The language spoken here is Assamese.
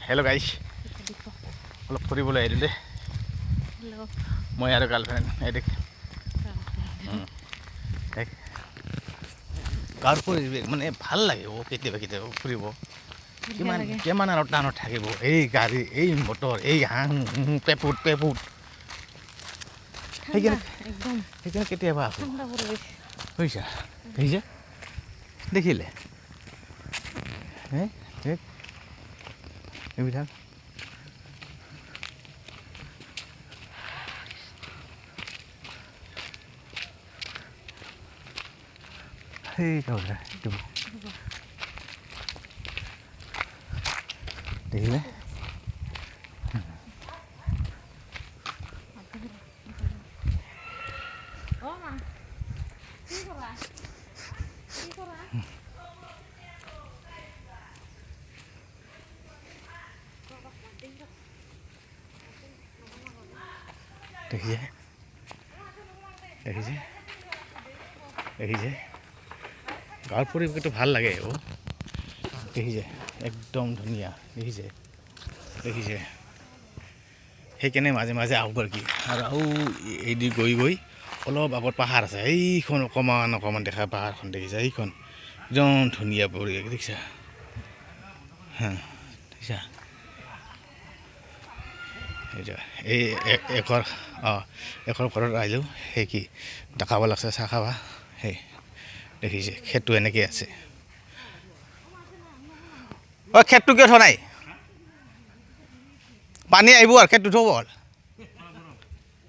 হেল্ল' গাইছ অলপ ফুৰিবলৈ আহিলোঁ দেই মই আৰু গাৰ্লফ্ৰেণ্ড এই দেখ গাঁৱৰ পৰিৱেশ মানে ভাল লাগে কেতিয়াবা কেতিয়াবা ফুৰিব কিমান আৰু টানত থাকিব এই গাড়ী এই মটৰ এই হাঁহ পেপুট সেইকাৰণে কেতিয়াবা বুজিছা দেখিছে দেখিলে এইবিলাক দেখিলে দেখিছে গাঁৱৰ পৰিৱেশটো ভাল লাগে দেখিছে একদম ধুনীয়া দেখিছে সেইকাৰণে মাজে মাজে আহোঁ কি আৰু এইদি গৈ অলপ আগত পাহাৰ আছে এইখন অকণমান দেখা পাহাৰখন দেখিছে এইখন একদম ধুনীয়া পৰিৱেশ দেখিছা দেখিছা এই এঘৰ ঘৰত আহিলোঁ সেই কি দেখাব লাগছে চাহ খাবা সেই দেখিছে খেৰটো এনেকৈ আছে খেৰটো কিয় থোৱা নাই পানী আহিব আৰু খেৰটো থ'ব